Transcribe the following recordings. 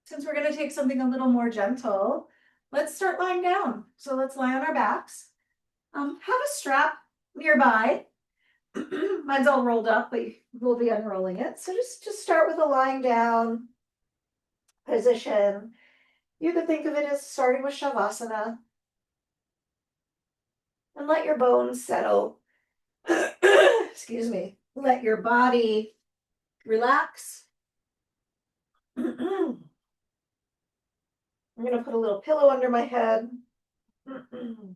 Since we're going to take something a little more gentle, let's start lying down. So let's lie on our backs. Have a strap nearby. Mine's all rolled up, but we'll be unrolling it. So just start with a lying down position. You could think of it as starting with Shavasana. And let your bones settle. Excuse me. Let your body relax. I'm going to put a little pillow under my head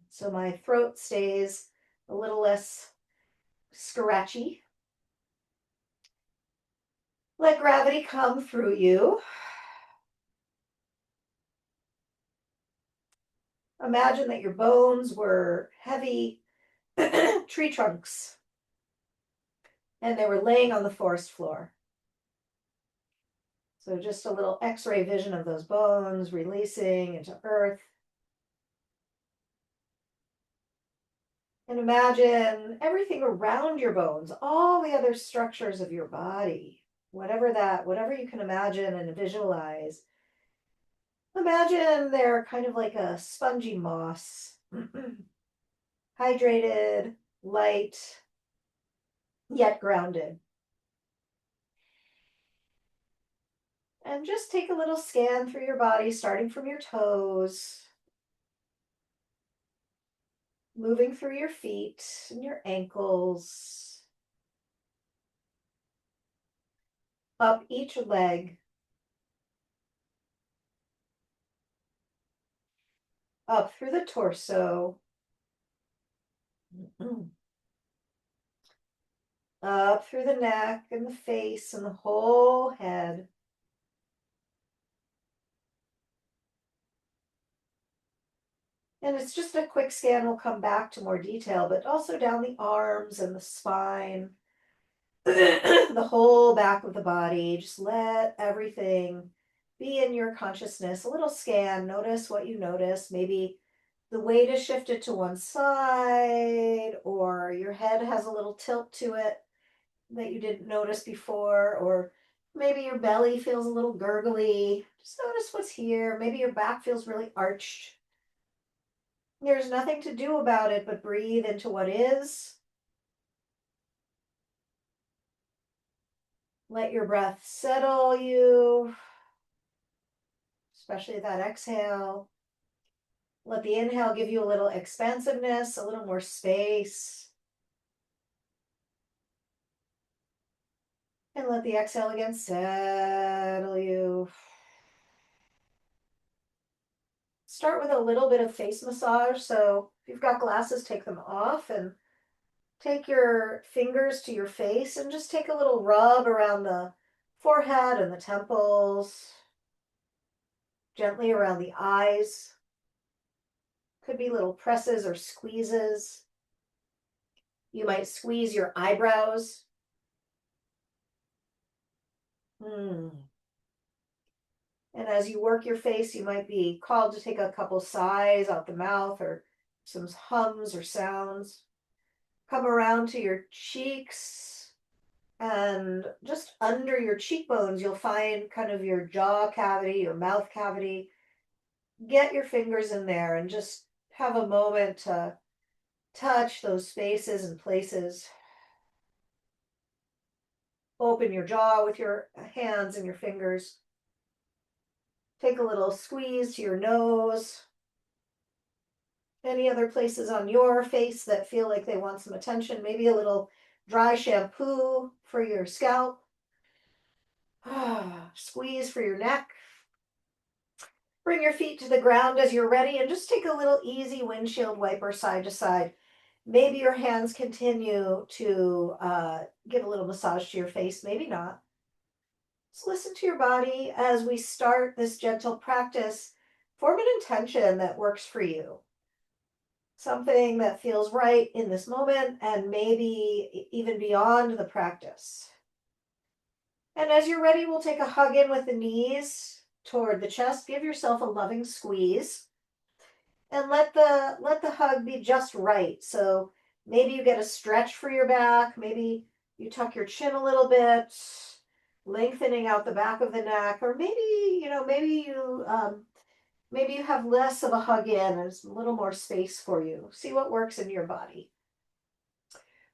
so my throat stays a little less scratchy. Let gravity come through you. Imagine that your bones were heavy tree trunks and they were laying on the forest floor. So just a little X-ray vision of those bones releasing into earth. And imagine everything around your bones, all the other structures of your body, whatever you can imagine and visualize. Imagine they're kind of like a spongy moss, hydrated, light, yet grounded. And just take a little scan through your body, starting from your toes, moving through your feet and your ankles, up each leg, up through the torso, up through the neck and the face and the whole head. And it's just a quick scan. We'll come back to more detail, but also down the arms and the spine, the whole back of the body. Just let everything be in your consciousness. A little scan. Notice what you notice. Maybe the weight is shifted to one side, or your head has a little tilt to it that you didn't notice before, or maybe your belly feels a little gurgly. Just notice what's here. Maybe your back feels really arched. There's nothing to do about it but breathe into what is. Let your breath settle you, especially that exhale. Let the inhale give you a little expansiveness, a little more space. And let the exhale again settle you. Start with a little bit of face massage. So if you've got glasses, take them off and take your fingers to your face and just take a little rub around the forehead and the temples, gently around the eyes. Could be little presses or squeezes. You might squeeze your eyebrows. And as you work your face, you might be called to take a couple sighs out the mouth or some hums or sounds. Come around to your cheeks, and just under your cheekbones, you'll find kind of your jaw cavity, your mouth cavity. Get your fingers in there and just have a moment to touch those spaces and places. Open your jaw with your hands and your fingers. Take a little squeeze to your nose. Any other places on your face that feel like they want some attention? Maybe a little dry shampoo for your scalp. Squeeze for your neck. Bring your feet to the ground as you're ready and just take a little easy windshield wiper side to side. Maybe your hands continue to give a little massage to your face, maybe not. So listen to your body as we start this gentle practice. Form an intention that works for you. Something that feels right in this moment and maybe even beyond the practice. And as you're ready, we'll take a hug in with the knees toward the chest. Give yourself a loving squeeze. And let the hug be just right. So maybe you get a stretch for your back. Maybe you tuck your chin a little bit. lengthening out the back of the neck, or maybe, maybe you have less of a hug in, there's a little more space for you. See what works in your body.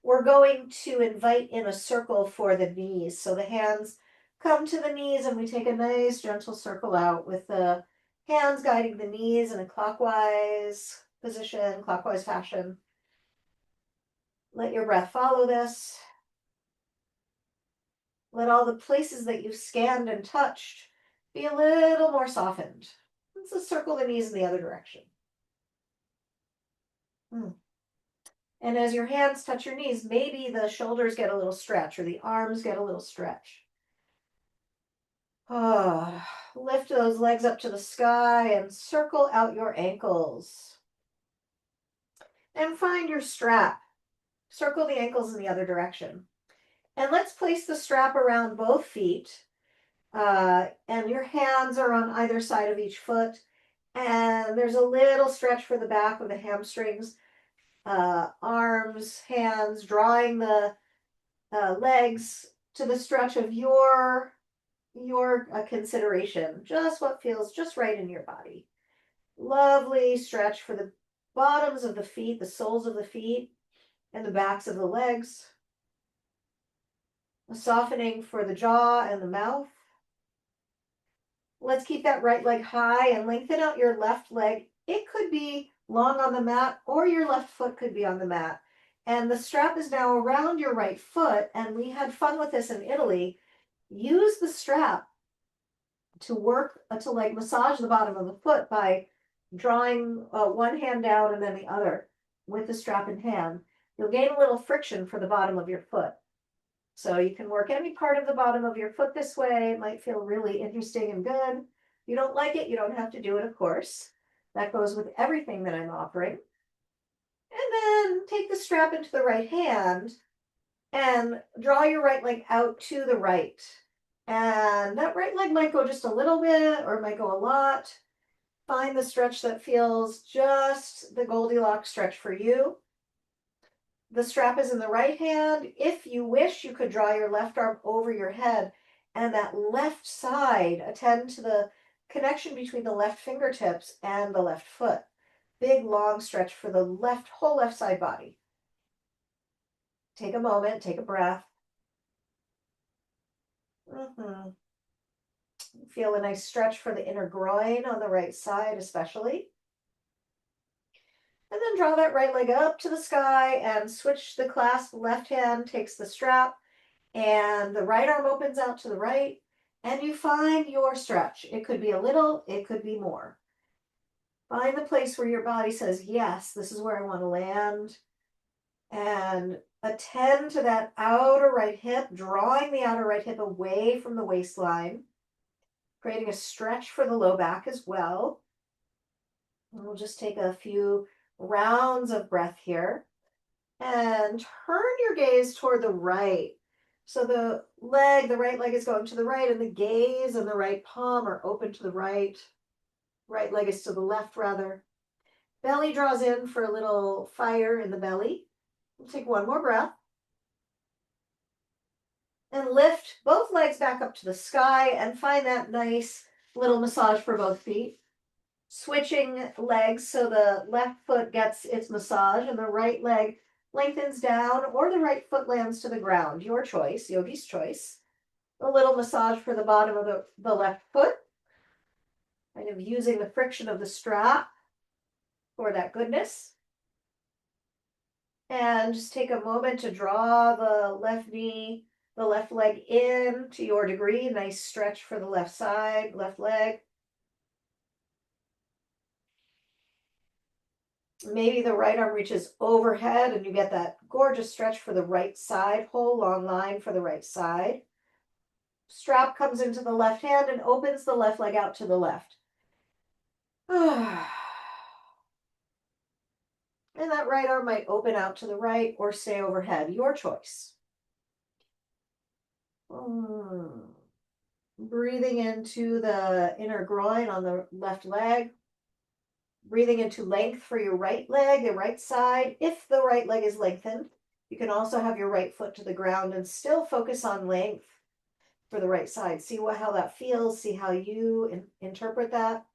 We're going to invite in a circle for the knees. So the hands come to the knees and we take a nice gentle circle out with the hands guiding the knees in a clockwise position, clockwise fashion. Let your breath follow this. Let all the places that you've scanned and touched be a little more softened. Let's circle the knees in the other direction. And as your hands touch your knees, maybe the shoulders get a little stretch or the arms get a little stretch. Lift those legs up to the sky and circle out your ankles. And find your strap. Circle the ankles in the other direction. And let's place the strap around both feet. And your hands are on either side of each foot. And there's a little stretch for the back of the hamstrings. Arms, hands, drawing the legs to the stretch of your consideration, just what feels just right in your body. Lovely stretch for the bottoms of the feet, the soles of the feet, and the backs of the legs. A softening for the jaw and the mouth. Let's keep that right leg high and lengthen out your left leg. It could be long on the mat or your left foot could be on the mat. And the strap is now around your right foot. And we had fun with this in Italy. Use the strap to work, to like massage the bottom of the foot by drawing one hand down and then the other with the strap in hand. You'll gain a little friction for the bottom of your foot. So you can work any part of the bottom of your foot this way. It might feel really interesting and good. If you don't like it, you don't have to do it, of course. That goes with everything that I'm offering. And then take the strap into the right hand and draw your right leg out to the right. And that right leg might go just a little bit or it might go a lot. Find the stretch that feels just the Goldilocks stretch for you. The strap is in the right hand. If you wish, you could draw your left arm over your head and that left side, attend to the connection between the left fingertips and the left foot. Big, long stretch for the whole left side body. Take a moment, take a breath. Feel a nice stretch for the inner groin on the right side, especially. And then draw that right leg up to the sky and switch the clasp. Left hand takes the strap and the right arm opens out to the right and you find your stretch. It could be a little, it could be more. Find the place where your body says, yes, this is where I want to land. And attend to that outer right hip, drawing the outer right hip away from the waistline, creating a stretch for the low back as well. And we'll just take a few rounds of breath here and turn your gaze toward the right. So the right leg is going to the right and the gaze and the right palm are open to the right. Right leg is to the left rather. Belly draws in for a little fire in the belly. We'll take one more breath. And lift both legs back up to the sky and find that nice little massage for both feet. Switching legs so the left foot gets its massage and the right leg lengthens down or the right foot lands to the ground. Your choice, yogi's choice. A little massage for the bottom of the left foot. Kind of using the friction of the strap for that goodness. And just take a moment to draw the left knee, the left leg in to your degree. Nice stretch for the left side, left leg. Maybe the right arm reaches overhead and you get that gorgeous stretch for the right side, whole long line for the right side. Strap comes into the left hand and opens the left leg out to the left. And that right arm might open out to the right or stay overhead, your choice. Breathing into the inner groin on the left leg. Breathing into length for your right leg, the right side. If the right leg is lengthened, you can also have your right foot to the ground and still focus on length. for the right side. See how that feels, see how you interpret that.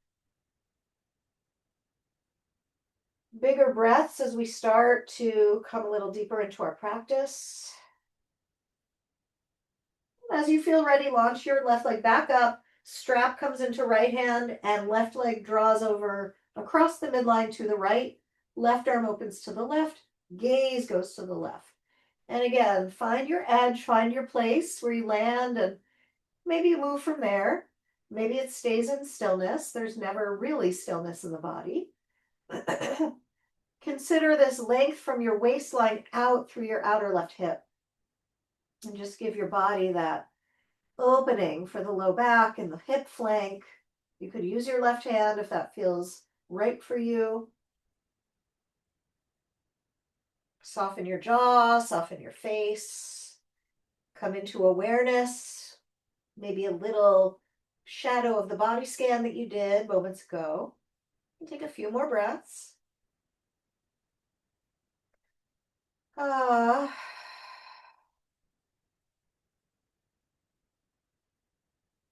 Bigger breaths as we start to come a little deeper into our practice. As you feel ready, launch your left leg back up, strap comes into right hand, and left leg draws over across the midline to the right. Left arm opens to the left, gaze goes to the left. And again, find your edge, find your place where you land, and maybe you move from there. Maybe it stays in stillness. There's never really stillness in the body. Consider this length from your waistline out through your outer left hip. And just give your body that opening for the low back and the hip flank. You could use your left hand if that feels right for you. Soften your jaw, soften your face. Come into awareness. Maybe a little shadow of the body scan that you did moments ago. And take a few more breaths.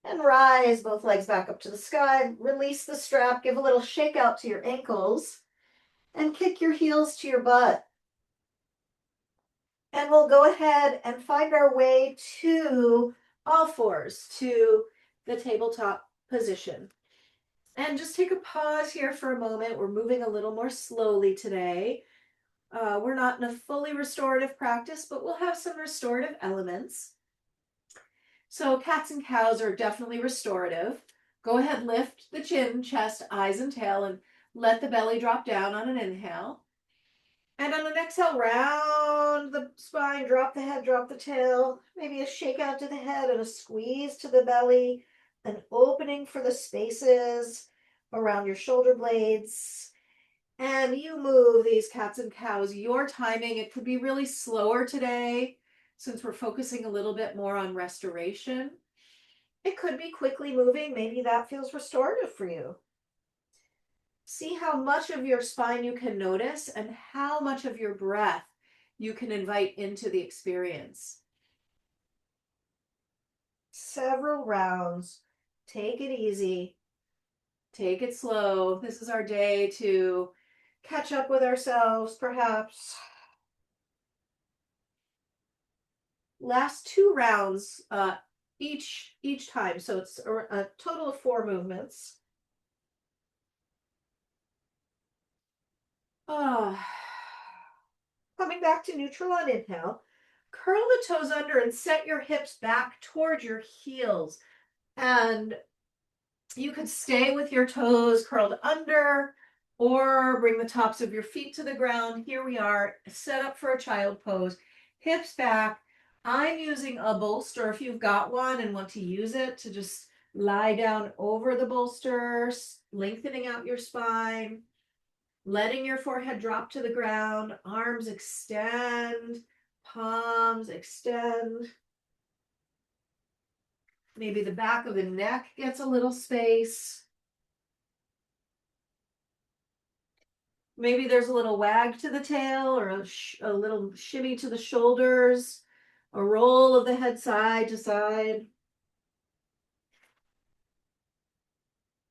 And rise both legs back up to the sky. Release the strap. Give a little shake out to your ankles. And kick your heels to your butt. And we'll go ahead and find our way to all fours, to the tabletop position. And just take a pause here for a moment. We're moving a little more slowly today. We're not in a fully restorative practice, but we'll have some restorative elements. So cats and cows are definitely restorative. Go ahead, lift the chin, chest, eyes, and tail, and let the belly drop down on an inhale. And on an exhale, round the spine, drop the head, drop the tail. Maybe a shake out to the head and a squeeze to the belly, an opening for the spaces around your shoulder blades. And you move these cats and cows, your timing. It could be really slower today since we're focusing a little bit more on restoration. It could be quickly moving. Maybe that feels restorative for you. See how much of your spine you can notice and how much of your breath you can invite into the experience. Several rounds. Take it easy. Take it slow. This is our day to catch up with ourselves, perhaps. Last 2 rounds each time. So it's a total of 4 movements. Coming back to neutral on inhale. Curl the toes under and set your hips back toward your heels. And you could stay with your toes curled under or bring the tops of your feet to the ground. Here we are, set up for a child pose. Hips back. I'm using a bolster if you've got one and want to use it to just lie down over the bolster, lengthening out your spine, letting your forehead drop to the ground, arms extend, palms extend. Maybe the back of the neck gets a little space. Maybe there's a little wag to the tail or a little shimmy to the shoulders, a roll of the head side to side.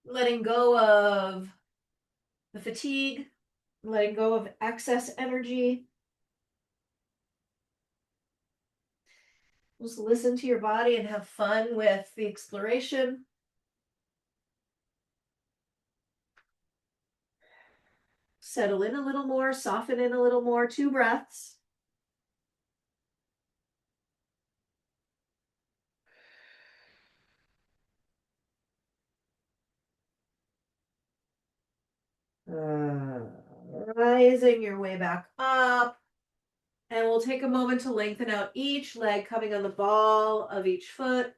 Letting go of the fatigue, letting go of excess energy. Just listen to your body and have fun with the exploration. Settle in a little more, soften in a little more. 2 breaths. Rising your way back up. And we'll take a moment to lengthen out each leg, coming on the ball of each foot,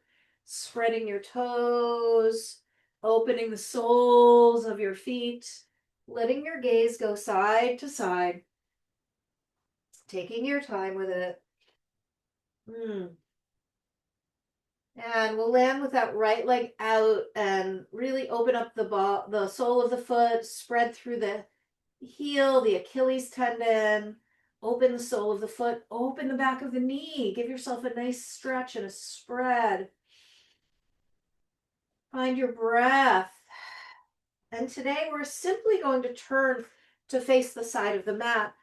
spreading your toes, opening the soles of your feet, letting your gaze go side to side, taking your time with it. And we'll land with that right leg out and really open up the sole of the foot, spread through the heel, the Achilles tendon, open the sole of the foot, open the back of the knee, give yourself a nice stretch and a spread. Find your breath. And today we're simply going to turn to face the side of the mat,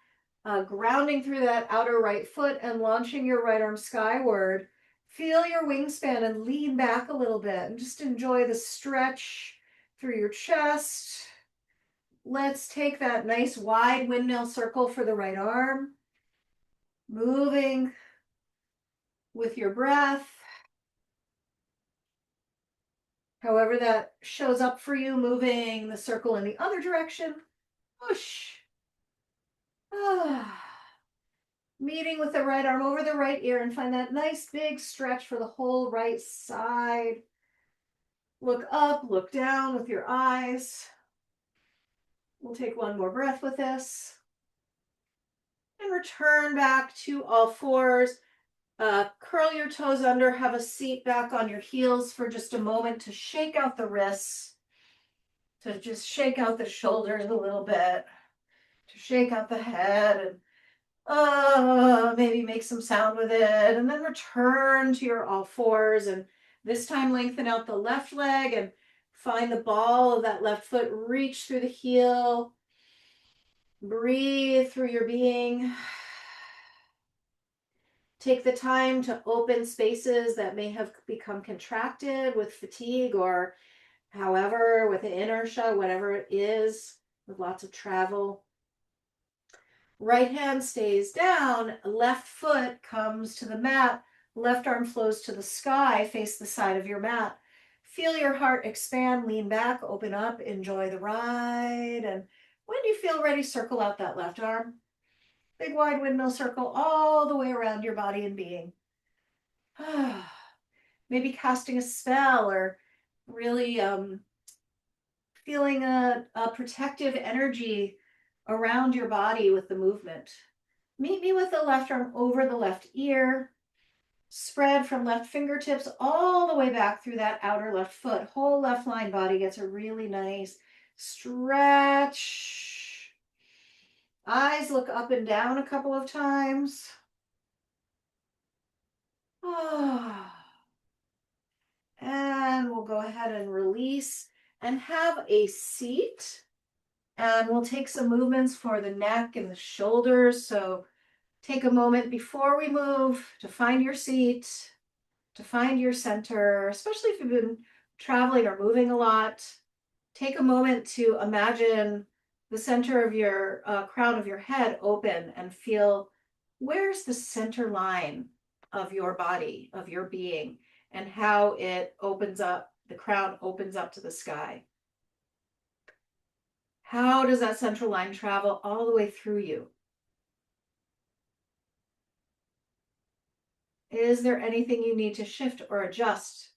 grounding through that outer right foot and launching your right arm skyward. Feel your wingspan and lean back a little bit and just enjoy the stretch through your chest. Let's take that nice wide windmill circle for the right arm, moving with your breath. However that shows up for you, moving the circle in the other direction. Push. Ah. Meeting with the right arm over the right ear and find that nice big stretch for the whole right side. Look up, look down with your eyes. We'll take one more breath with this. And return back to all fours. Curl your toes under, have a seat back on your heels for just a moment to shake out the wrists, to just shake out the shoulders a little bit, to shake out the head, and maybe make some sound with it, and then return to your all fours, and this time lengthen out the left leg and find the ball of that left foot, reach through the heel, breathe through your being. Take the time to open spaces that may have become contracted with fatigue or however, with inertia, whatever it is, with lots of travel. Right hand stays down, left foot comes to the mat, left arm flows to the sky, face the side of your mat. Feel your heart expand, lean back, open up, enjoy the ride. And when you feel ready, circle out that left arm. Big wide windmill circle all the way around your body and being. Maybe casting a spell or really feeling a protective energy around your body with the movement. Meet me with the left arm over the left ear. Spread from left fingertips all the way back through that outer left foot. Whole left line body gets a really nice stretch. Eyes look up and down a couple of times. And we'll go ahead and release and have a seat. And we'll take some movements for the neck and the shoulders. So take a moment before we move to find your seat, to find your center, especially if you've been traveling or moving a lot. Take a moment to imagine the center of your crown of your head open and feel where's the center line of your body, of your being, and how it opens up, the crown opens up to the sky. How does that central line travel all the way through you? Is there anything you need to shift or adjust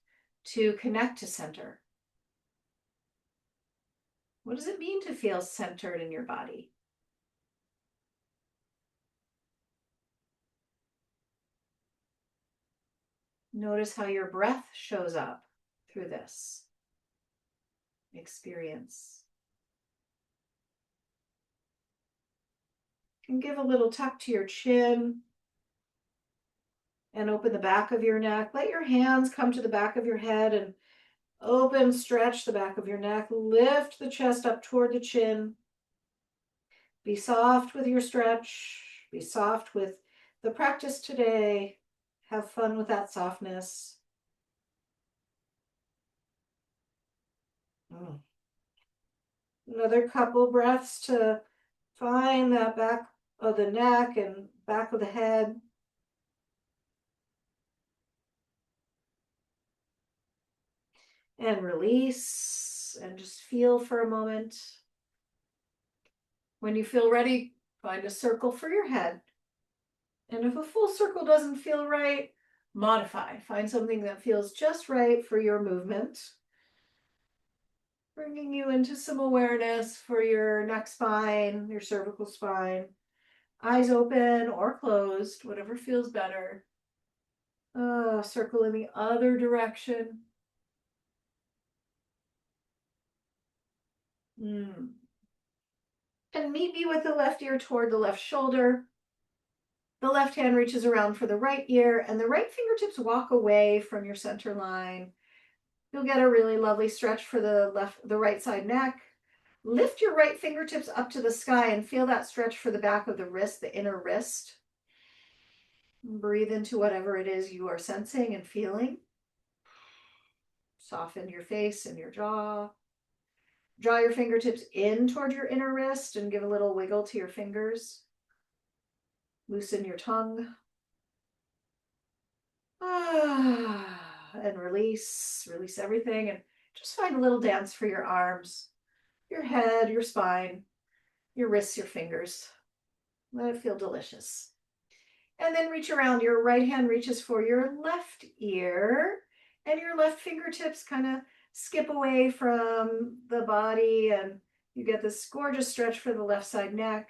to connect to center? What does it mean to feel centered in your body? Notice how your breath shows up through this experience. And give a little tuck to your chin and open the back of your neck. Let your hands come to the back of your head and open, stretch the back of your neck. Lift the chest up toward the chin. Be soft with your stretch. Be soft with the practice today. Have fun with that softness. Another couple breaths to find that back of the neck and back of the head. And release and just feel for a moment. When you feel ready, find a circle for your head. And if a full circle doesn't feel right, modify. Find something that feels just right for your movement. Bringing you into some awareness for your neck spine, your cervical spine. Eyes open or closed, whatever feels better. Circle in the other direction. And meet me with the left ear toward the left shoulder. The left hand reaches around for the right ear, and the right fingertips walk away from your center line. You'll get a really lovely stretch for the right side neck. Lift your right fingertips up to the sky and feel that stretch for the back of the wrist, the inner wrist. Breathe into whatever it is you are sensing and feeling. Soften your face and your jaw. Draw your fingertips in toward your inner wrist and give a little wiggle to your fingers. Loosen your tongue. And release everything, and just find a little dance for your arms, your head, your spine, your wrists, your fingers. Let it feel delicious. And then reach around. Your right hand reaches for your left ear, and your left fingertips kind of skip away from the body, and you get this gorgeous stretch for the left side neck.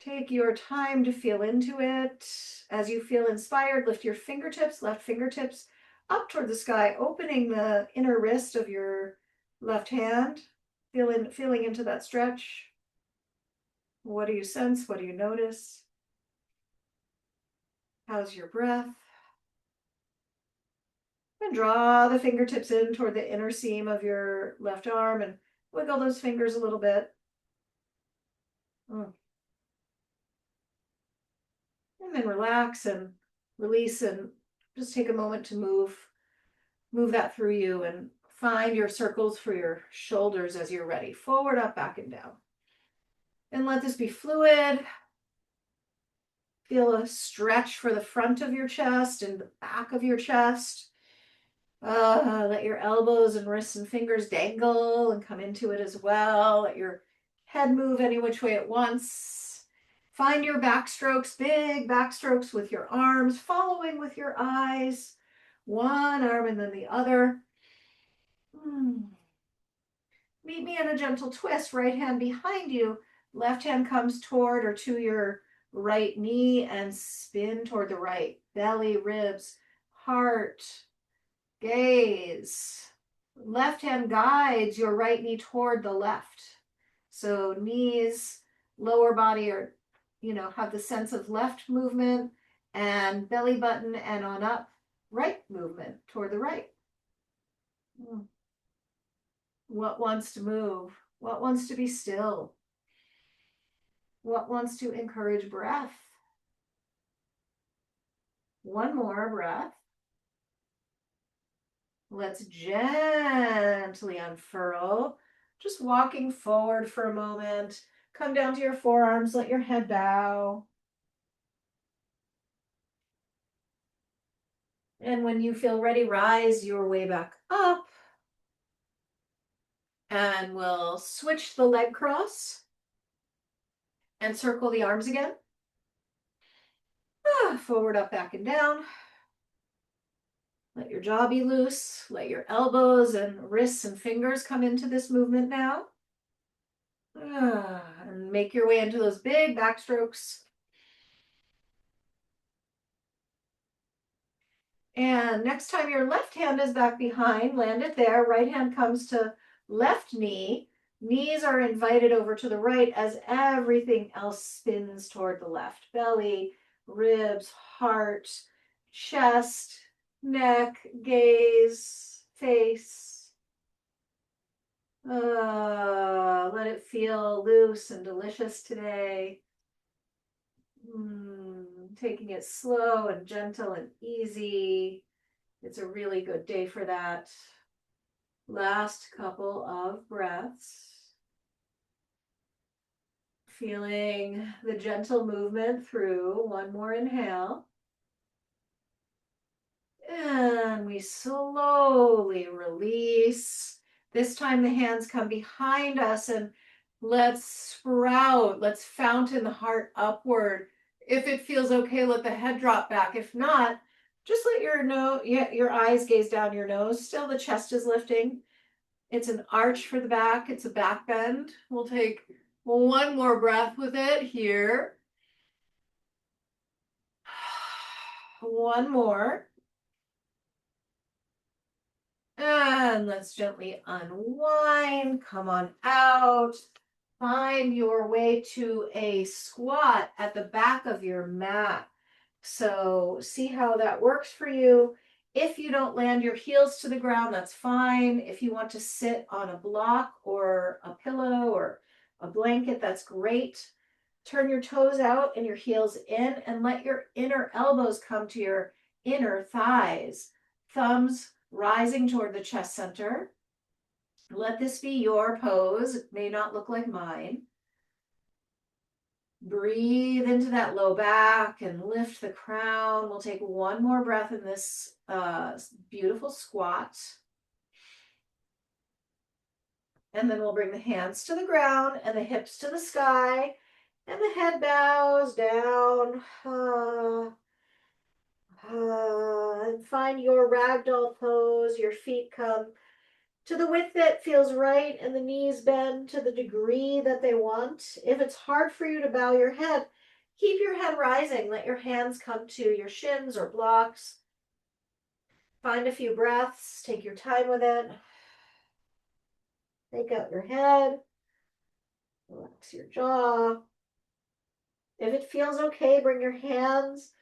Take your time to feel into it. As you feel inspired, lift your fingertips, left fingertips, up toward the sky, opening the inner wrist of your left hand, feeling into that stretch. What do you sense? What do you notice? How's your breath? And draw the fingertips in toward the inner seam of your left arm and wiggle those fingers a little bit. And then relax and release, and just take a moment to move that through you, and find your circles for your shoulders as you're ready. Forward, up, back, and down. And let this be fluid. Feel a stretch for the front of your chest and the back of your chest. Let your elbows and wrists and fingers dangle and come into it as well. Let your head move any which way at once. Find your backstrokes, big backstrokes with your arms, following with your eyes. One arm and then the other. Meet me in a gentle twist. Right hand behind you. Left hand comes toward or to your right knee and spin toward the right. Belly, ribs, heart, gaze. Left hand guides your right knee toward the left. So knees, lower body are, have the sense of left movement, and belly button and on up, right movement toward the right. What wants to move? What wants to be still? What wants to encourage breath? One more breath. Let's gently unfurl, just walking forward for a moment. Come down to your forearms, let your head bow. And when you feel ready, rise your way back up. And we'll switch the leg cross and circle the arms again. Forward, up, back, and down. Let your jaw be loose. Let your elbows and wrists and fingers come into this movement now. And make your way into those big backstrokes. And next time your left hand is back behind, land it there. Right hand comes to left knee. Knees are invited over to the right as everything else spins toward the left. Belly, ribs, heart, chest, neck, gaze, face. Let it feel loose and delicious today. Taking it slow and gentle and easy. It's a really good day for that. Last couple of breaths. Feeling the gentle movement through. One more inhale. And we slowly release. This time the hands come behind us, and let's sprout. Let's fountain the heart upward. If it feels okay, let the head drop back. If not, just let your eyes gaze down your nose. Still the chest is lifting. It's an arch for the back. It's a back bend. We'll take one more breath with it here. One more. And let's gently unwind. Come on out. Find your way to a squat at the back of your mat. So see how that works for you. If you don't land your heels to the ground, that's fine. If you want to sit on a block or a pillow or a blanket, that's great. Turn your toes out and your heels in, and let your inner elbows come to your inner thighs. Thumbs rising toward the chest center. Let this be your pose. It may not look like mine. Breathe into that low back and lift the crown. We'll take one more breath in this beautiful squat. And then we'll bring the hands to the ground and the hips to the sky. And the head bows down. And find your ragdoll pose. Your feet come to the width that feels right, and the knees bend to the degree that they want. If it's hard for you to bow your head, keep your head rising. Let your hands come to your shins or blocks. Find a few breaths. Take your time with it. Take out your head. Relax your jaw. If it feels okay, bring your hands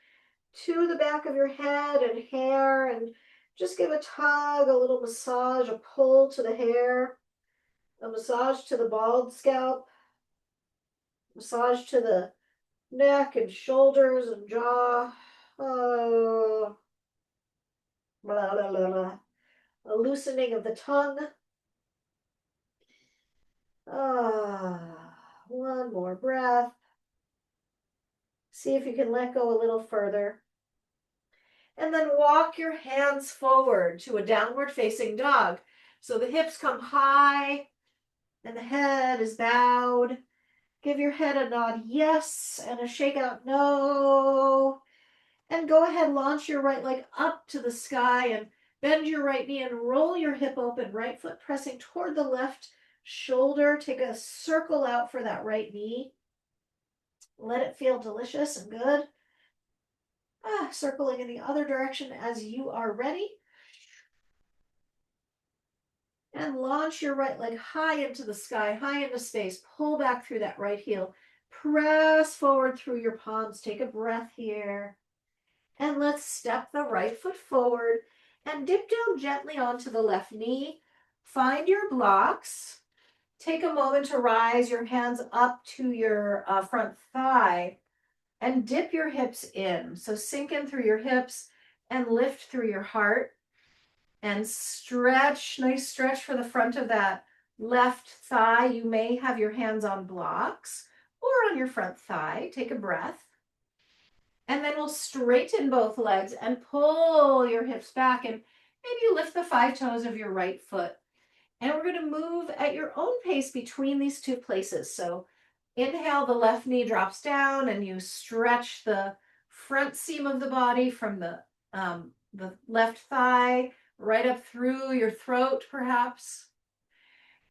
to the back of your head and hair and just give a tug, a little massage, a pull to the hair, a massage to the bald scalp, massage to the neck and shoulders and jaw. Oh, blah, blah, blah, blah. A loosening of the tongue. One more breath. See if you can let go a little further. And then walk your hands forward to a downward facing dog. So the hips come high and the head is bowed. Give your head a nod yes and a shake out no. And go ahead, launch your right leg up to the sky and bend your right knee and roll your hip open, right foot pressing toward the left shoulder. Take a circle out for that right knee. Let it feel delicious and good. Circling in the other direction as you are ready. And launch your right leg high into the sky, high into space. Pull back through that right heel. Press forward through your palms. Take a breath here. And let's step the right foot forward and dip down gently onto the left knee. Find your blocks. Take a moment to rise your hands up to your front thigh and dip your hips in. So sink in through your hips and lift through your heart. And stretch, nice stretch for the front of that left thigh. You may have your hands on blocks or on your front thigh. Take a breath. And then we'll straighten both legs and pull your hips back. And maybe you lift the 5 toes of your right foot. And we're going to move at your own pace between these two places. So inhale, the left knee drops down and you stretch the front seam of the body from the left thigh right up through your throat, perhaps.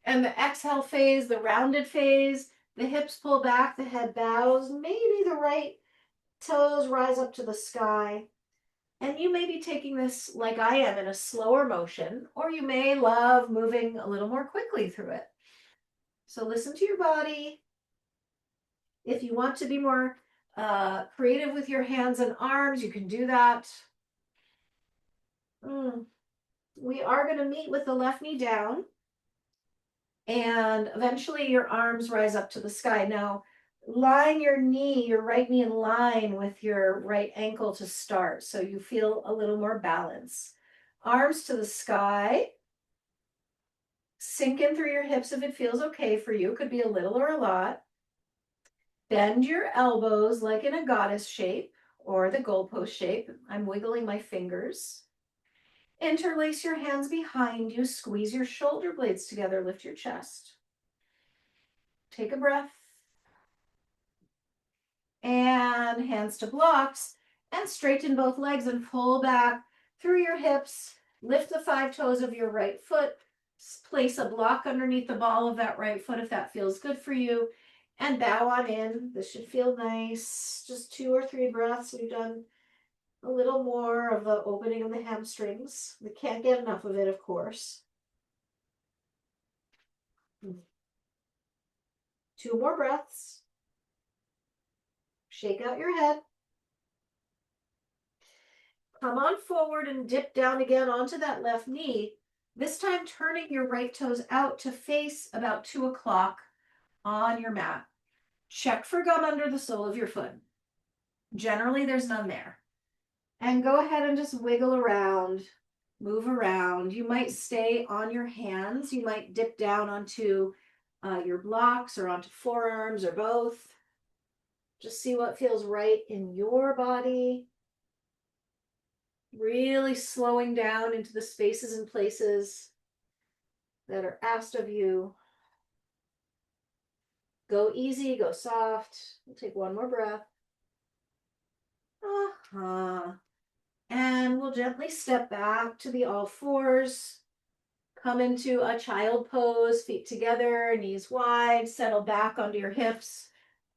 And the exhale phase, the rounded phase, the hips pull back, the head bows, maybe the right toes rise up to the sky. And you may be taking this like I am in a slower motion, or you may love moving a little more quickly through it. So listen to your body. If you want to be more creative with your hands and arms, you can do that. We are going to meet with the left knee down. And eventually your arms rise up to the sky. Now, line your knee, your right knee in line with your right ankle to start, so you feel a little more balance. Arms to the sky. Sink in through your hips if it feels okay for you. Could be a little or a lot. Bend your elbows like in a goddess shape or the goalpost shape. I'm wiggling my fingers. Interlace your hands behind you. Squeeze your shoulder blades together. Lift your chest. Take a breath. And hands to blocks. And straighten both legs and pull back through your hips. Lift the 5 toes of your right foot. Place a block underneath the ball of that right foot if that feels good for you. And bow on in. This should feel nice. Just 2 or 3 breaths. We've done a little more of the opening of the hamstrings. We can't get enough of it, of course. 2 more breaths. Shake out your head. Come on forward and dip down again onto that left knee. This time turning your right toes out to face about 2 o'clock on your mat. Check for gum under the sole of your foot. Generally, there's none there. And go ahead and just wiggle around, move around. You might stay on your hands. You might dip down onto your blocks or onto forearms or both. Just see what feels right in your body. Really slowing down into the spaces and places that are asked of you. Go easy, go soft. We'll take one more breath. And we'll gently step back to the all fours. Come into a child pose, feet together, knees wide, settle back onto your hips,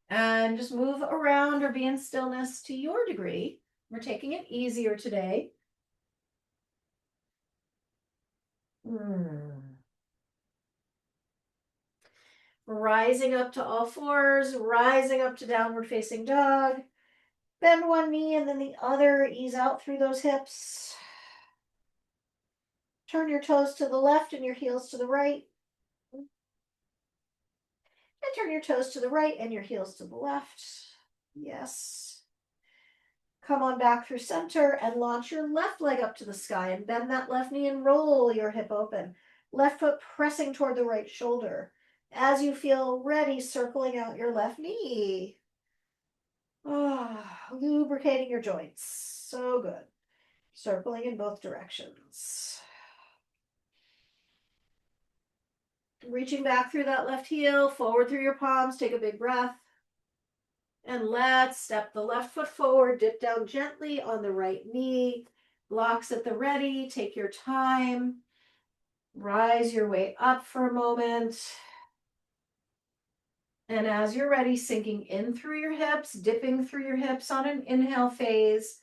and just move around or be in stillness to your degree. We're taking it easier today. Rising up to all fours, rising up to downward facing dog. Bend one knee and then the other, ease out through those hips. Turn your toes to the left and your heels to the right. And turn your toes to the right and your heels to the left. Yes. Come on back through center and launch your left leg up to the sky and bend that left knee and roll your hip open. Left foot pressing toward the right shoulder. As you feel ready, circling out your left knee. Lubricating your joints. So good. Circling in both directions. Reaching back through that left heel, forward through your palms, take a big breath. And let's step the left foot forward, dip down gently on the right knee. Blocks at the ready, take your time. Rise your way up for a moment. And as you're ready, sinking in through your hips, dipping through your hips on an inhale phase.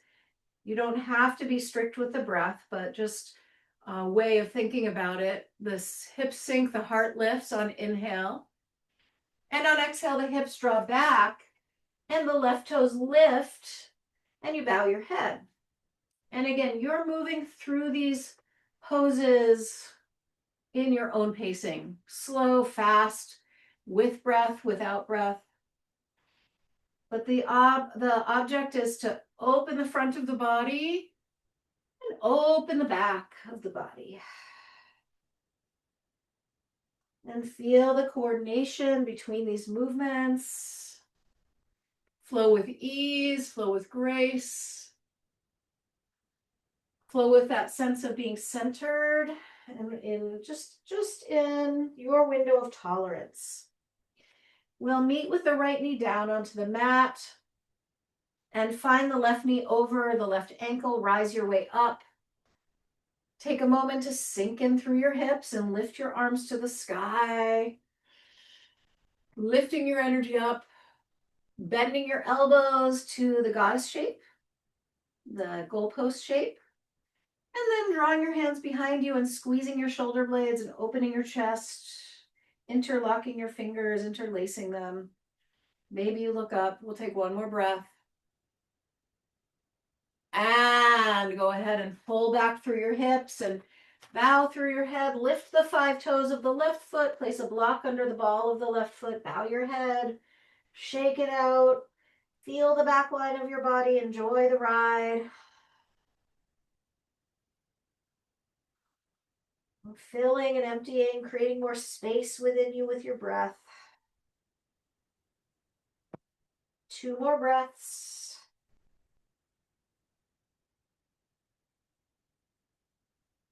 You don't have to be strict with the breath, but just a way of thinking about it. This hips sink, the heart lifts on inhale. And on exhale, the hips draw back and the left toes lift and you bow your head. And again, you're moving through these poses in your own pacing, slow, fast, with breath, without breath. But the object is to open the front of the body and open the back of the body. And feel the coordination between these movements. Flow with ease, flow with grace. Flow with that sense of being centered and in just in your window of tolerance. We'll meet with the right knee down onto the mat and find the left knee over the left ankle. Rise your way up. Take a moment to sink in through your hips and lift your arms to the sky. Lifting your energy up, bending your elbows to the goddess shape, the goalpost shape. And then drawing your hands behind you and squeezing your shoulder blades and opening your chest, interlocking your fingers, interlacing them. Maybe you look up. We'll take one more breath. And go ahead and pull back through your hips and bow through your head. Lift the 5 toes of the left foot. Place a block under the ball of the left foot. Bow your head. Shake it out. Feel the back line of your body. Enjoy the ride. Filling and emptying, creating more space within you with your breath. 2 more breaths.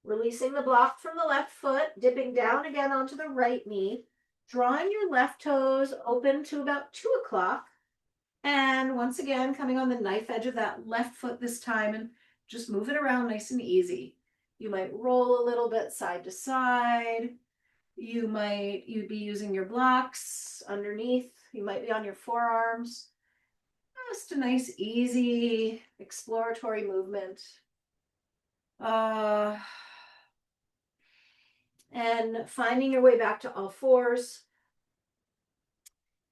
Releasing the block from the left foot, dipping down again onto the right knee, drawing your left toes open to about 2 o'clock. And once again, coming on the knife edge of that left foot this time and just move it around nice and easy. You might roll a little bit side to side. You'd be using your blocks underneath. You might be on your forearms. Just a nice, easy, exploratory movement. And finding your way back to all fours.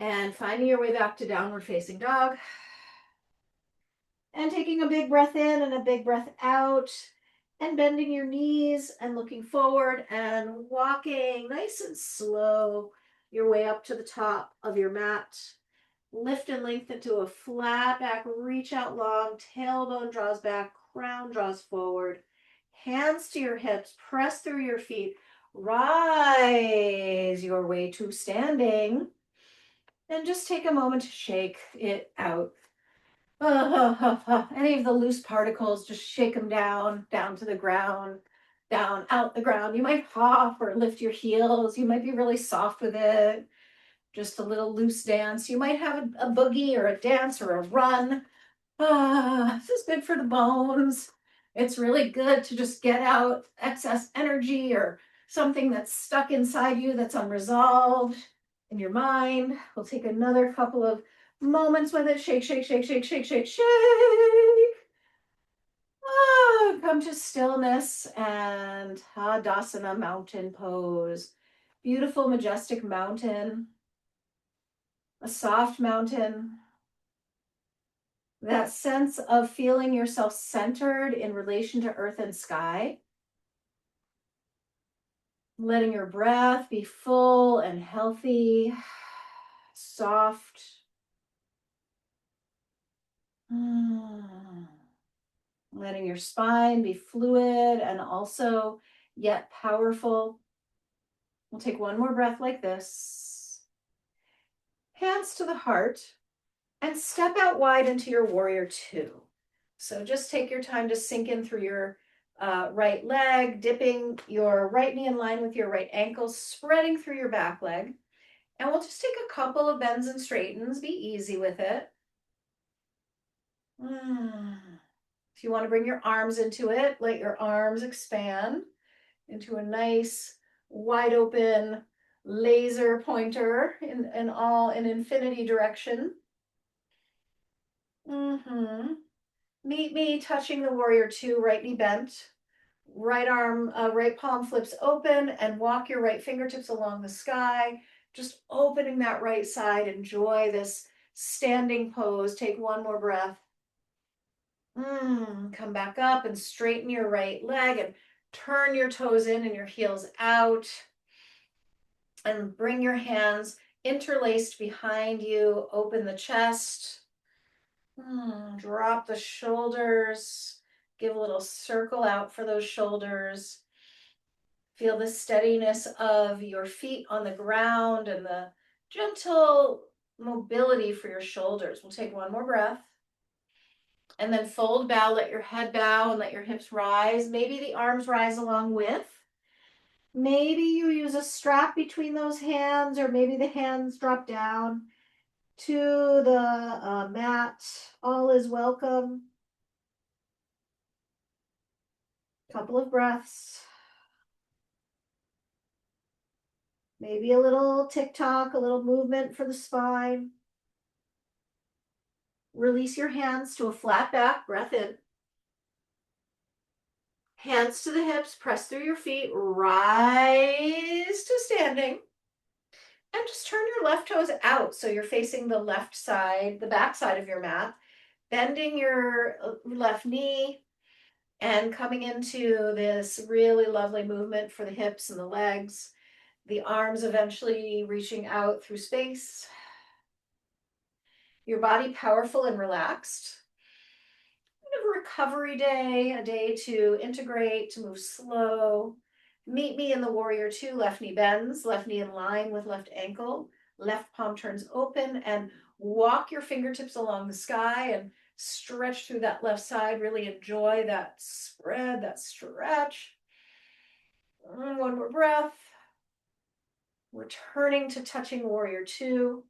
And finding your way back to downward facing dog. And taking a big breath in and a big breath out, and bending your knees and looking forward and walking nice and slow your way up to the top of your mat. Lift and lengthen to a flat back, reach out long, tailbone draws back, crown draws forward, hands to your hips, press through your feet, rise your way to standing, and just take a moment to shake it out. Any of the loose particles, just shake them down to the ground, down, out the ground. You might hop or lift your heels. You might be really soft with it. Just a little loose dance. You might have a boogie or a dance or a run. This is good for the bones. It's really good to just get out excess energy or something that's stuck inside you that's unresolved in your mind. We'll take another couple of moments with it. Shake, shake, shake, shake, shake, shake, shake. Come to stillness and Tadasana mountain pose. Beautiful, majestic mountain. A soft mountain. That sense of feeling yourself centered in relation to earth and sky. Letting your breath be full and healthy, soft. Letting your spine be fluid and also yet powerful. We'll take one more breath like this. Hands to the heart and step out wide into your warrior two. So just take your time to sink in through your right leg, dipping your right knee in line with your right ankle, spreading through your back leg. And we'll just take a couple of bends and straightens. Be easy with it. If you want to bring your arms into it, let your arms expand into a nice wide open laser pointer in infinity direction. Meet me touching the warrior two, right knee bent, right arm, right palm flips open, and walk your right fingertips along the sky, just opening that right side. Enjoy this standing pose. Take one more breath. Come back up and straighten your right leg and turn your toes in and your heels out. And bring your hands interlaced behind you. Open the chest. Drop the shoulders. Give a little circle out for those shoulders. Feel the steadiness of your feet on the ground and the gentle mobility for your shoulders. We'll take one more breath. And then fold, bow, let your head bow and let your hips rise. Maybe the arms rise along with. Maybe you use a strap between those hands, or maybe the hands drop down to the mat. All is welcome. Couple of breaths. Maybe a little tick-tock, a little movement for the spine. Release your hands to a flat back, breath in. Hands to the hips, press through your feet, rise to standing. And just turn your left toes out so you're facing the left side, the back side of your mat. Bending your left knee and coming into this really lovely movement for the hips and the legs. The arms eventually reaching out through space. Your body powerful and relaxed. Kind of a recovery day, a day to integrate, to move slow. Meet me in the warrior two. Left knee bends, left knee in line with left ankle. Left palm turns open, and walk your fingertips along the sky and stretch through that left side. Really enjoy that spread, that stretch. One more breath. Returning to touching warrior two.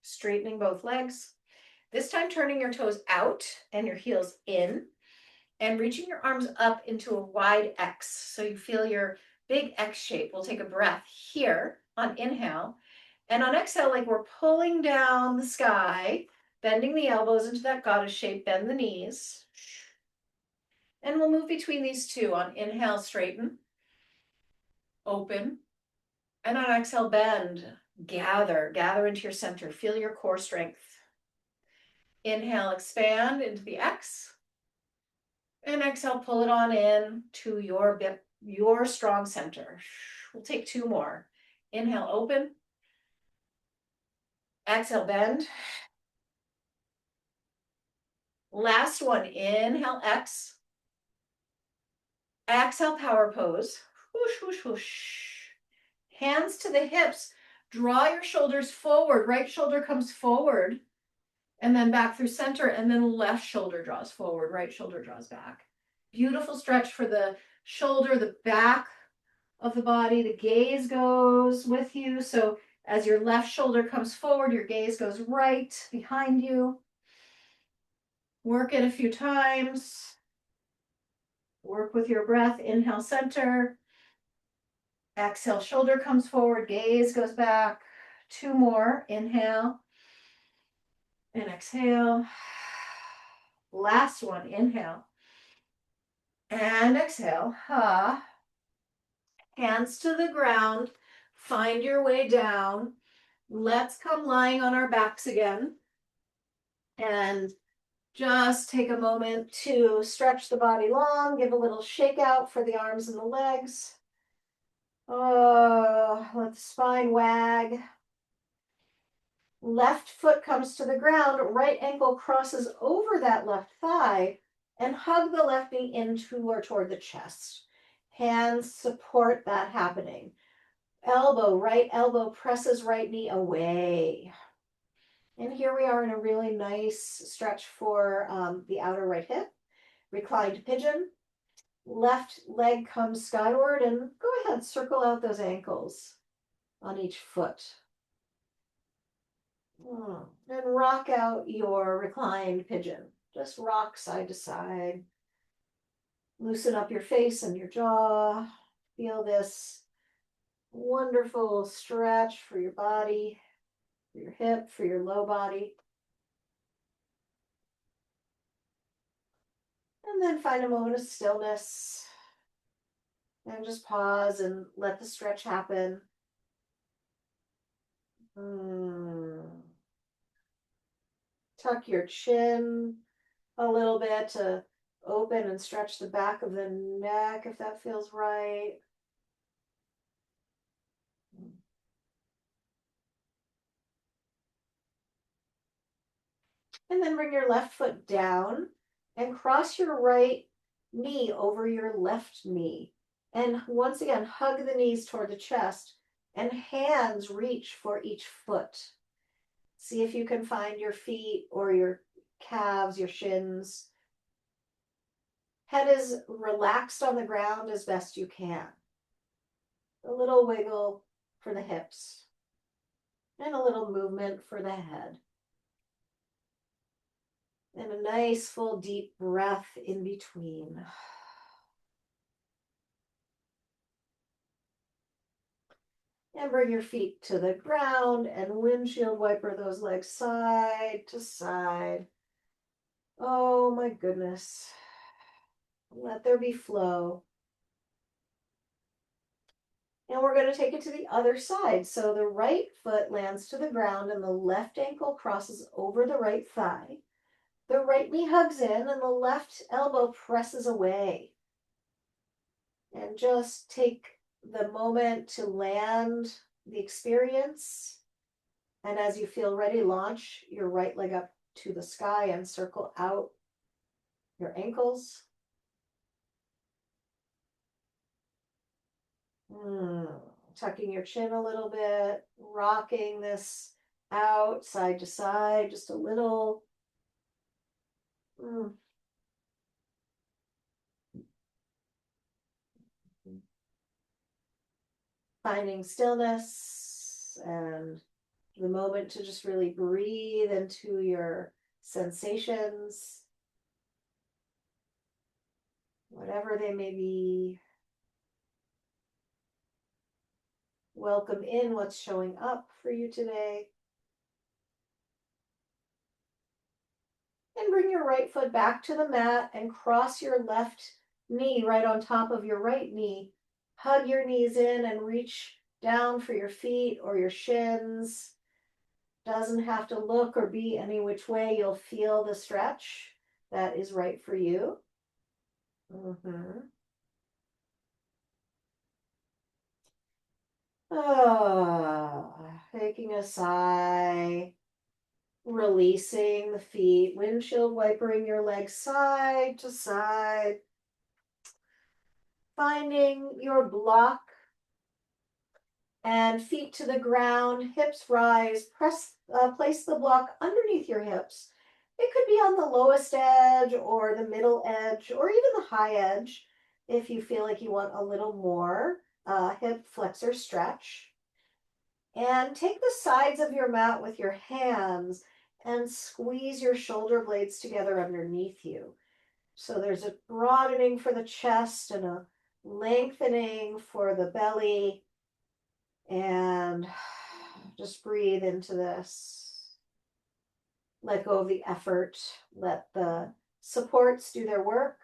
Straightening both legs. This time turning your toes out and your heels in and reaching your arms up into a wide X. So you feel your big X shape. We'll take a breath here on inhale. And on exhale, like we're pulling down the sky, bending the elbows into that goddess shape, bend the knees. And we'll move between these two. On inhale, straighten, open. And on exhale, bend, gather into your center. Feel your core strength. Inhale, expand into the X. And exhale, pull it on in to your strong center. We'll take two more. Inhale, open. Exhale, bend. Last one, inhale, X. Exhale, power pose. Whoosh, whoosh, whoosh. Hands to the hips. Draw your shoulders forward. Right shoulder comes forward. And then back through center. And then left shoulder draws forward. Right shoulder draws back. Beautiful stretch for the shoulder, the back of the body. The gaze goes with you. So as your left shoulder comes forward, your gaze goes right behind you. Work it a few times. Work with your breath. Inhale, center. Exhale, shoulder comes forward, gaze goes back. Two more. Inhale and exhale. Last one. Inhale and exhale. Hands to the ground. Find your way down. Let's come lying on our backs again. And just take a moment to stretch the body long. Give a little shake out for the arms and the legs. Let the spine wag. Left foot comes to the ground, right ankle crosses over that left thigh, and hug the left knee into or toward the chest. Hands support that happening. Right elbow presses right knee away. And here we are in a really nice stretch for the outer right hip. Reclined pigeon. Left leg comes skyward, and go ahead, circle out those ankles on each foot. And rock out your reclined pigeon. Just rock side to side. Loosen up your face and your jaw. Feel this wonderful stretch for your body, for your hip, for your low body. And then find a moment of stillness. And just pause and let the stretch happen. Tuck your chin a little bit to open and stretch the back of the neck if that feels right. And then bring your left foot down and cross your right knee over your left knee. And once again, hug the knees toward the chest and hands reach for each foot. See if you can find your feet or your calves, your shins. Head is relaxed on the ground as best you can. A little wiggle for the hips and a little movement for the head. And a nice full deep breath in between. And bring your feet to the ground and windshield wiper those legs side to side. Oh my goodness. Let there be flow. And we're going to take it to the other side. So the right foot lands to the ground and the left ankle crosses over the right thigh. The right knee hugs in and the left elbow presses away. And just take the moment to land the experience. And as you feel ready, launch your right leg up to the sky and circle out your ankles. Tucking your chin a little bit, rocking this out side to side, just a little. Finding stillness and the moment to just really breathe into your sensations, whatever they may be. Welcome in what's showing up for you today. And bring your right foot back to the mat and cross your left knee right on top of your right knee. Hug your knees in and reach down for your feet or your shins. Doesn't have to look or be any which way. You'll feel the stretch that is right for you. Taking a sigh, releasing the feet, windshield wipering your legs side to side, finding your block and feet to the ground, hips rise, place the block underneath your hips. It could be on the lowest edge or the middle edge or even the high edge if you feel like you want a little more hip flexor stretch. And take the sides of your mat with your hands and squeeze your shoulder blades together underneath you. So there's a broadening for the chest and a lengthening for the belly. And just breathe into this. Let go of the effort. Let the supports do their work.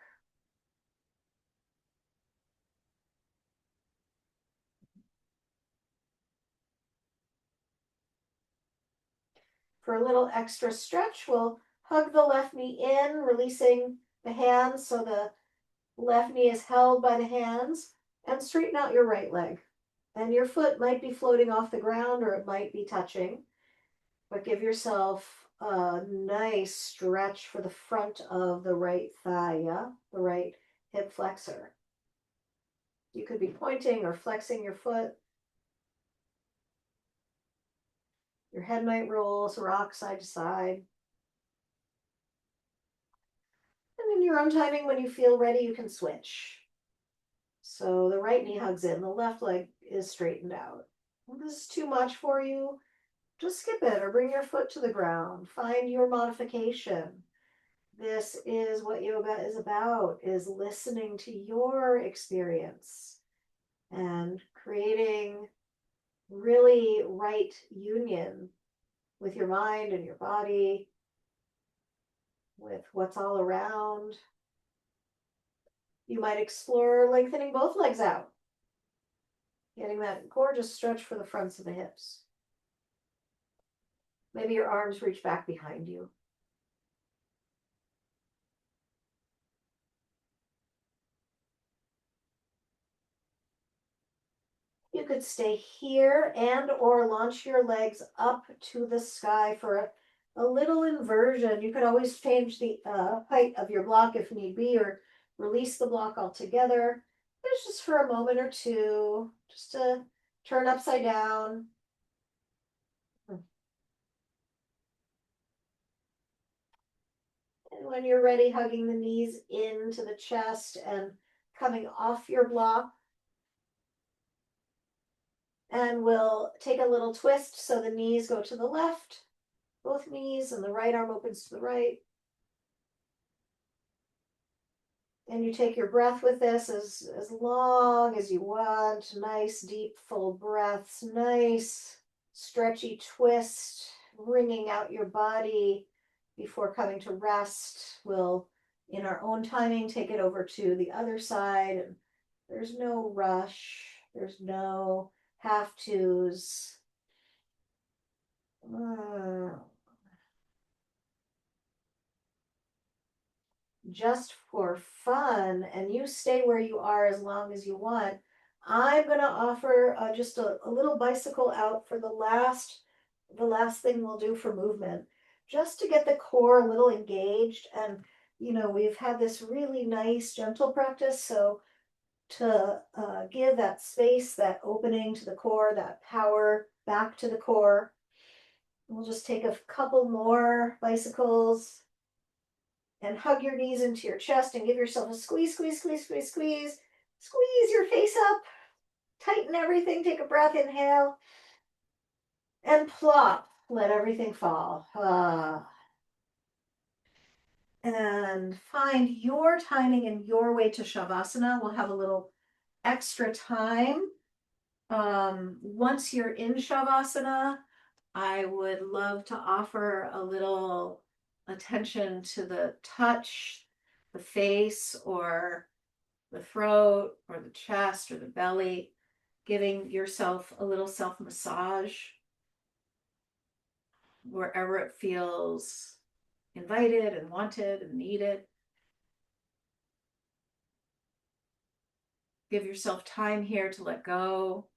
For a little extra stretch, we'll hug the left knee in, releasing the hands so the left knee is held by the hands, and straighten out your right leg. And your foot might be floating off the ground or it might be touching, but give yourself a nice stretch for the front of the right thigh, yeah? The right hip flexor. You could be pointing or flexing your foot. Your head might roll, so rock side to side. And in your own timing, when you feel ready, you can switch. So the right knee hugs in, the left leg is straightened out. If this is too much for you, just skip it or bring your foot to the ground. Find your modification. This is what yoga is about, is listening to your experience and creating really right union with your mind and your body, with what's all around. You might explore lengthening both legs out, getting that gorgeous stretch for the fronts of the hips. Maybe your arms reach back behind you. You could stay here and or launch your legs up to the sky for a little inversion. You could always change the height of your block if need be, or release the block altogether. It's just for a moment or two, just to turn upside down. And when you're ready, hugging the knees into the chest and coming off your block. And we'll take a little twist so the knees go to the left, both knees, and the right arm opens to the right. And you take your breath with this as long as you want. Nice, deep, full breaths. Nice, stretchy twist, wringing out your body before coming to rest. We'll, in our own timing, take it over to the other side. And there's no rush. There's no have tos. Just for fun, and you stay where you are as long as you want, I'm going to offer just a little bicycle out for the last thing we'll do for movement, just to get the core a little engaged. And we've had this really nice gentle practice, so to give that space, that opening to the core, that power back to the core, we'll just take a couple more bicycles and hug your knees into your chest and give yourself a squeeze, squeeze, squeeze, squeeze, squeeze. Squeeze your face up. Tighten everything. Take a breath. Inhale. And plop. Let everything fall. And find your timing and your way to Shavasana. We'll have a little extra time. Once you're in Shavasana, I would love to offer a little attention to the touch, the face, or the throat, or the chest, or the belly, giving yourself a little self massage. wherever it feels invited and wanted and needed. Give yourself time here to let go,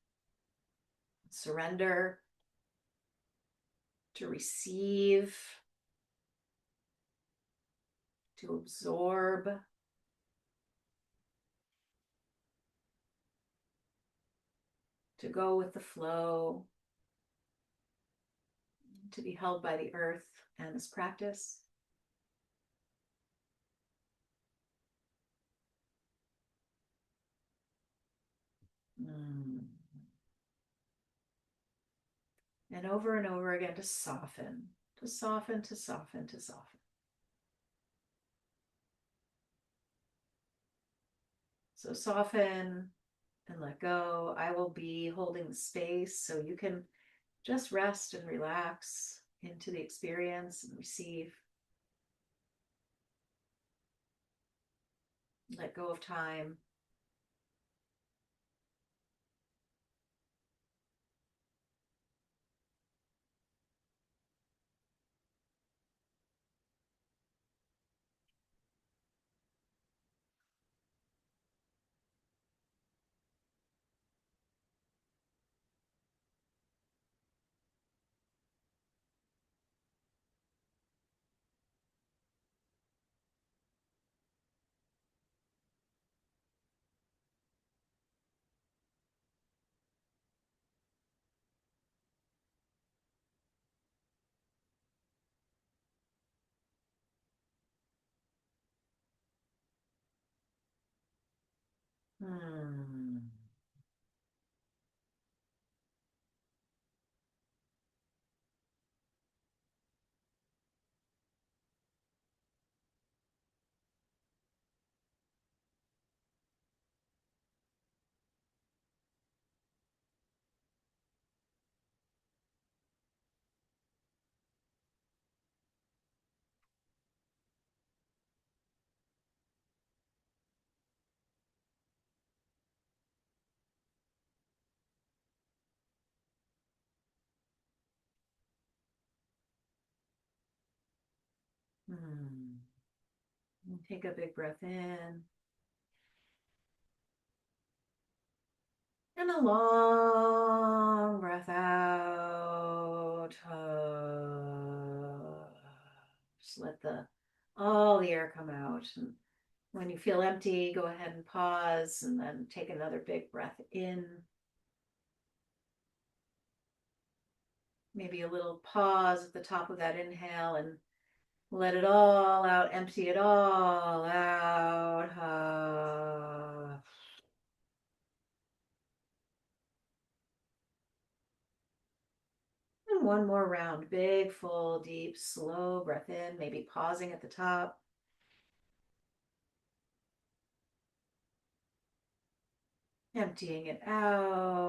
surrender, to receive, to absorb. To go with the flow, to be held by the earth and this practice. Mm. And over again to soften, to soften, to soften, to soften. So soften and let go. I will be holding the space so you can just rest and relax into the experience and receive. Let go of time. Hmm. Hmm. Take a big breath in. And a long breath out. Just let all the air come out. And when you feel empty, go ahead and pause and then take another big breath in. Maybe a little pause at the top of that inhale and let it all out, empty it all out. And one more round. Big, full, deep, slow breath in, maybe pausing at the top. Emptying it out.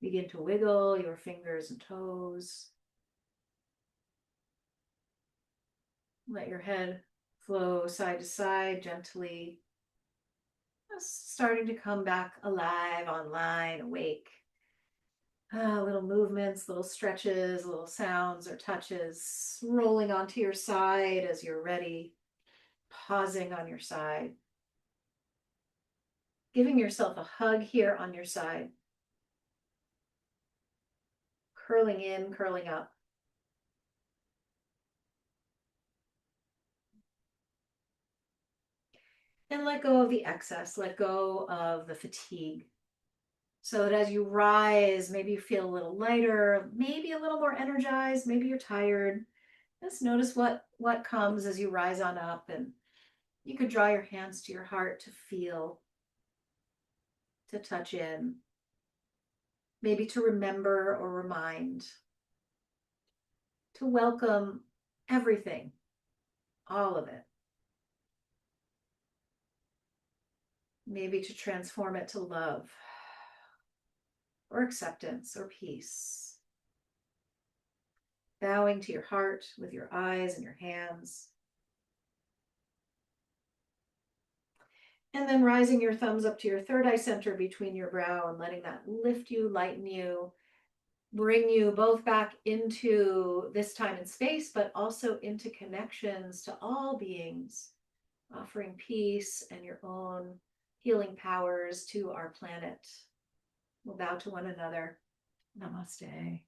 Begin to wiggle your fingers and toes. Let your head flow side to side gently. Just starting to come back alive, online, awake. Little movements, little stretches, little sounds or touches, rolling onto your side as you're ready, pausing on your side. Giving yourself a hug here on your side. Curling in, curling up. And let go of the excess, let go of the fatigue. So that as you rise, maybe you feel a little lighter, maybe a little more energized, maybe you're tired. Just notice what comes as you rise on up, and you could draw your hands to your heart to feel, to touch in, maybe to remember or remind, to welcome everything, all of it. Maybe to transform it to love or acceptance or peace. Bowing to your heart with your eyes and your hands. And then rising your thumbs up to your third eye center between your brow and letting that lift you, lighten you, bring you both back into this time and space, but also into connections to all beings, offering peace and your own healing powers to our planet. We'll bow to one another. Namaste.